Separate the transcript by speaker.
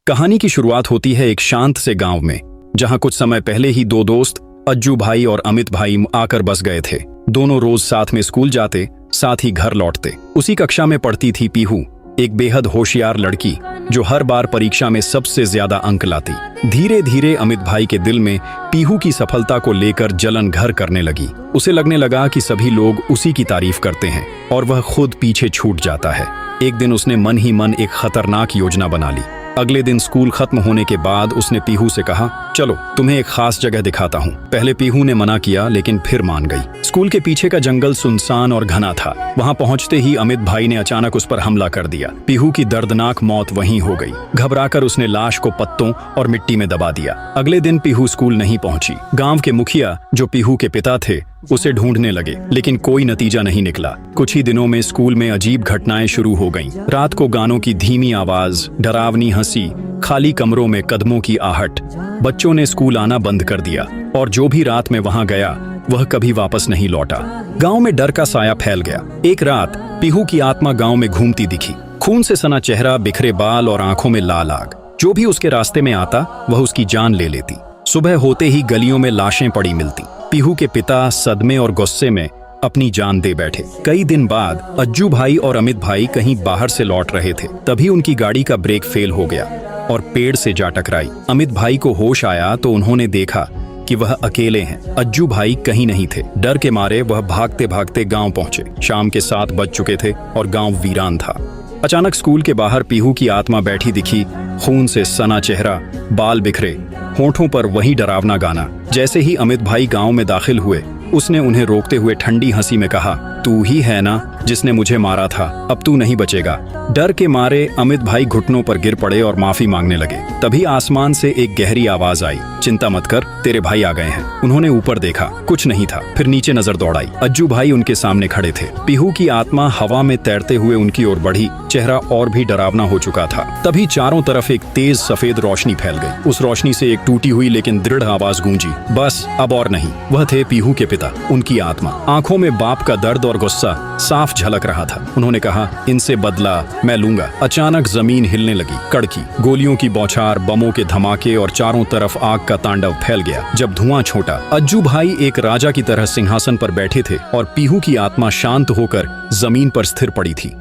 Speaker 1: कहानी की शुरुआत होती है एक शांत से गांव में, जहां कुछ समय पहले ही दो दोस्त अज्जू भाई और अमित भाई आकर बस गए थे। दोनों रोज साथ में स्कूल जाते, साथ ही घर लौटते। उसी कक्षा में पढ़ती थी पीहू, एक बेहद होशियार लड़की जो हर बार परीक्षा में सबसे ज्यादा अंक लाती। धीरे धीरे अमित भाई के दिल में पीहू की सफलता को लेकर जलन घर करने लगी। उसे लगने लगा कि सभी लोग उसी की तारीफ करते हैं और वह खुद पीछे छूट जाता है। एक दिन उसने मन ही मन एक खतरनाक योजना बना ली। अगले दिन स्कूल खत्म होने के बाद उसने पीहू से कहा, चलो तुम्हें एक खास जगह दिखाता हूँ। पहले पीहू ने मना किया, लेकिन फिर मान गई। स्कूल के पीछे का जंगल सुनसान और घना था। वहाँ पहुँचते ही अमित भाई ने अचानक उस पर हमला कर दिया। पीहू की दर्दनाक मौत वहीं हो गई। घबराकर उसने लाश को पत्तों और मिट्टी में दबा दिया। अगले दिन पीहू स्कूल नहीं पहुंची। गांव के मुखिया, जो पीहू के पिता थे, उसे ढूंढने लगे, लेकिन कोई नतीजा नहीं निकला। कुछ ही दिनों में स्कूल में अजीब घटनाएं शुरू हो गईं। रात को गानों की धीमी आवाज, डरावनी हंसी, खाली कमरों में कदमों की आहट। बच्चों ने स्कूल आना बंद कर दिया और जो भी रात में वहां गया वह कभी वापस नहीं लौटा। गांव में डर का साया फैल गया। एक रात पीहू की आत्मा गांव में घूमती दिखी। खून से सना चेहरा, बिखरे बाल और आंखों में लाल आग। जो भी उसके रास्ते में आता वह उसकी जान ले लेती। सुबह होते ही गलियों में लाशें पड़ी मिलती। पीहू के पिता सदमे और गुस्से में अपनी जान दे बैठे। कई दिन बाद अज्जू भाई और अमित भाई कहीं बाहर से लौट रहे थे। तभी उनकी गाड़ी का ब्रेक फेल हो गया और पेड़ से जा टकराई। अमित भाई को होश आया तो उन्होंने देखा कि वह अकेले हैं। अज्जू भाई कहीं नहीं थे। डर के मारे वह भागते भागते गांव पहुंचे। शाम के 7 बज चुके थे और गांव वीरान था। अचानक स्कूल के बाहर पीहू की आत्मा बैठी दिखी। खून से सना चेहरा, बाल बिखरे, होठों पर वही डरावना गाना। जैसे ही अमित भाई गांव में दाखिल हुए, उसने उन्हें रोकते हुए ठंडी हंसी में कहा, तू ही है ना जिसने मुझे मारा था, अब तू नहीं बचेगा। डर के मारे अमित भाई घुटनों पर गिर पड़े और माफी मांगने लगे। तभी आसमान से एक गहरी आवाज आई, चिंता मत कर, तेरे भाई आ गए हैं। उन्होंने ऊपर देखा, कुछ नहीं था। फिर नीचे नजर दौड़ाई। अज्जू भाई उनके सामने खड़े थे। पीहू की आत्मा हवा में तैरते हुए उनकी ओर बढ़ी। चेहरा और भी डरावना हो चुका था। तभी चारों तरफ एक तेज सफेद रोशनी फैल गई। उस रोशनी से एक टूटी हुई लेकिन दृढ़ आवाज गूंजी, बस अब और नहीं। वह थे पीहू के पिता, उनकी आत्मा। आंखों में बाप का दर्द और गुस्सा साफ झलक रहा था। उन्होंने कहा, इनसे बदला मैं लूंगा। अचानक जमीन हिलने लगी। कड़की, गोलियों की बौछार, बमों के धमाके और चारों तरफ आग का तांडव फैल गया। जब धुआं छोटा, अज्जू भाई एक राजा की तरह सिंहासन पर बैठे थे और पीहू की आत्मा शांत होकर जमीन पर स्थिर पड़ी थी।